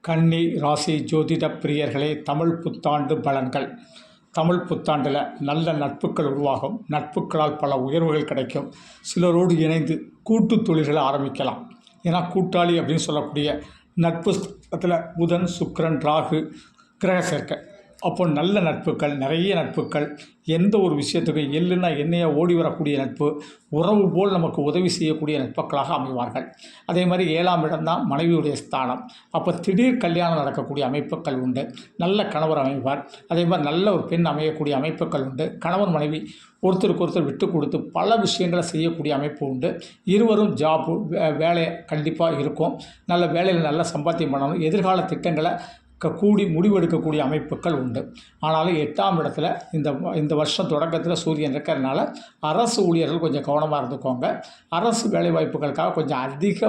கன்னி ராசி ஜோதிட பிரியர்களே, தமிழ் புத்தாண்டு பலன்கள். தமிழ் புத்தாண்டில் நல்ல நட்புகள் உருவாகும். நட்புகளால் பல உயர்வுகள் கிடைக்கும். சிலரோடு இணைந்து கூட்டு தொழில்களை ஆரம்பிக்கலாம். ஏன்னா கூட்டாளி அப்படின்னு சொல்லக்கூடிய நட்பு ஸ்தானத்தில் புதன், சுக்கிரன், ராகு கிரக சேர்க்கை. அப்போ நல்ல நட்புகள், நிறைய நட்புகள், எந்த ஒரு விஷயத்துக்கு எள்ளுன்னா எண்ணெயாக ஓடி வரக்கூடிய நட்பு, உறவு போல் நமக்கு உதவி செய்யக்கூடிய நட்புகளாக அமைவார்கள். அதே மாதிரி 7ஆம் இடம்தான் மனைவியுடைய ஸ்தானம். அப்போ திடீர் கல்யாணம் நடக்கக்கூடிய அமைப்புகள் உண்டு. நல்ல கணவர் அமைவார். அதே மாதிரி நல்ல ஒரு பெண் அமையக்கூடிய அமைப்புகள் உண்டு. கணவன் மனைவி ஒருத்தருக்கு ஒருத்தர் விட்டு கொடுத்து பல விஷயங்களை செய்யக்கூடிய அமைப்பு உண்டு. இருவரும் ஜாப்பு வேலை கண்டிப்பாக இருக்கும். நல்ல வேலையில் நல்ல சம்பாத்தியம் பண்ணணும். எதிர்கால திட்டங்களை கூடி முடிவெடுக்கக்கூடிய அமைப்புகள் உண்டு. ஆனாலும் 8ஆம் இடத்துல இந்த வருஷம் தொடக்கத்தில் சூரியன் இருக்கிறதுனால அரசு ஊழியர்கள் கொஞ்சம் கவனமாக இருந்துக்கோங்க. அரசு வேலைவாய்ப்புகளுக்காக கொஞ்சம் அதிக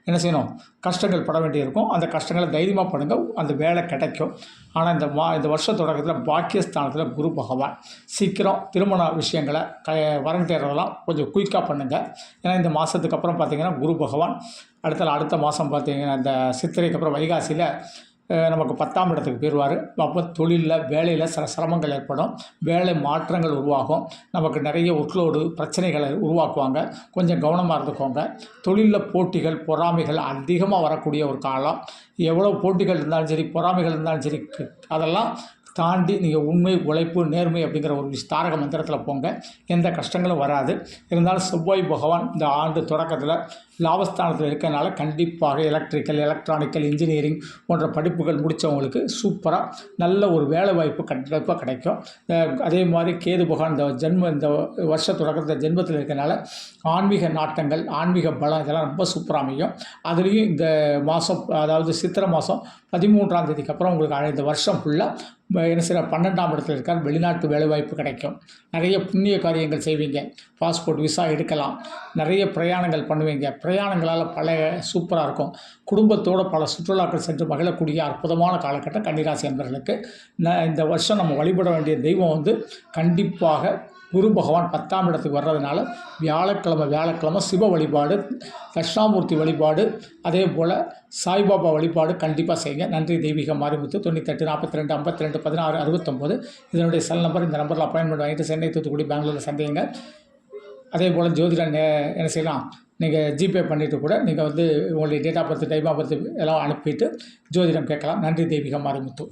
என்ன செய்யணும், கஷ்டங்கள் பட வேண்டியிருக்கும். அந்த கஷ்டங்களை தைரியமாக பண்ணுங்கள், அந்த வேலை கிடைக்கும். ஆனால் இந்த வருஷ தொடக்கத்தில் பாக்கியஸ்தானத்தில் குரு பகவான் சீக்கிரம் திருமண விஷயங்களை வரன் தேடுறதெல்லாம் கொஞ்சம் குயிக்காக பண்ணுங்கள். ஏன்னா இந்த மாதத்துக்கு அப்புறம் பார்த்திங்கன்னா குரு பகவான் அடுத்த மாதம் பார்த்திங்கன்னா இந்த சித்திரைக்கு அப்புறம் வைகாசியில் நமக்கு 10ஆம் இடத்துக்கு போயிடுவார். அப்போ தொழிலில் வேலையில் சில சிரமங்கள் ஏற்படும். வேலை மாற்றங்கள் உருவாகும். நமக்கு நிறைய ஒர்க்லோடு பிரச்சனைகளை உருவாக்குவாங்க. கொஞ்சம் கவனமாக இருந்துக்கோங்க. தொழிலில் போட்டிகள், பொறாமைகள் அதிகமாக வரக்கூடிய ஒரு காலம். எவ்வளோ போட்டிகள் இருந்தாலும் சரி, பொறாமைகள் இருந்தாலும் சரி, அதெல்லாம் தாண்டி நீங்கள் உண்மை, உழைப்பு, நேர்மை அப்படிங்கிற ஒரு தாரக மந்திரத்தில் போங்க. எந்த கஷ்டங்களும் வராது. இருந்தாலும் செவ்வாய் பகவான் இந்த ஆண்டு தொடக்கத்தில் லாபஸ்தானத்தில் இருக்கிறதுனால கண்டிப்பாக எலக்ட்ரிக்கல், எலக்ட்ரானிக்கல், இன்ஜினியரிங் போன்ற படிப்புகள் முடித்தவங்களுக்கு சூப்பராக நல்ல ஒரு வேலை வாய்ப்பு கண்டிப்பாக கிடைக்கும். அதே மாதிரி கேது பகவான் இந்த வருஷ தொடக்கத்தில் ஜென்மத்தில் இருக்கிறதுனால ஆன்மீக நாட்டங்கள், ஆன்மீக பலம் இதெல்லாம் ரொம்ப சூப்பராக அமையும். அதுலேயும் இந்த மாதம், அதாவது சித்திரை மாதம் 13ஆம் தேதிக்கு அப்புறம் உங்களுக்கு இந்த வருஷம் ஃபுல்லாக என்ன செய்ய 12ஆம் இடத்துல இருக்கார். வெளிநாட்டு வேலைவாய்ப்பு கிடைக்கும். நிறைய புண்ணிய காரியங்கள் செய்வீங்க. பாஸ்போர்ட், விசா எடுக்கலாம். நிறைய பிரயாணங்கள் பண்ணுவீங்க. பிரயாணங்களால் பல சூப்பராக இருக்கும். குடும்பத்தோடு பல சுற்றுலாக்கள் சென்று மகிழக்கூடிய அற்புதமான காலகட்டம் கன்னிராசி அன்பர்களுக்கு. இந்த வருஷம் நம்ம வழிபட வேண்டிய தெய்வம் கண்டிப்பாக குரு பகவான் 10ஆம் இடத்துக்கு வர்றதுனால வியாழக்கிழமை சிவ வழிபாடு, தட்சிணாமூர்த்தி வழிபாடு, அதே போல் சாய்பாபா வழிபாடு கண்டிப்பாக செய்யுங்க. நன்றி. தெய்வீக மாரிமுத்து. 98 42 52 16 69 இதனுடைய செல் நம்பர். இந்த நம்பரில் அப்பாயின்மெண்ட் வாங்கிட்டு சென்னை, தூத்துக்குடி, பெங்களூரில் சந்திங்க. அதே போல் ஜோதிடம் என்ன செய்யலாம், நீங்கள் ஜிபே பண்ணிவிட்டு கூட நீங்கள் உங்களுடைய date of birth, time of birth எல்லாம் அனுப்பிட்டு ஜோதிடம் கேட்கலாம். நன்றி. தெய்வீக மாரிமுத்து.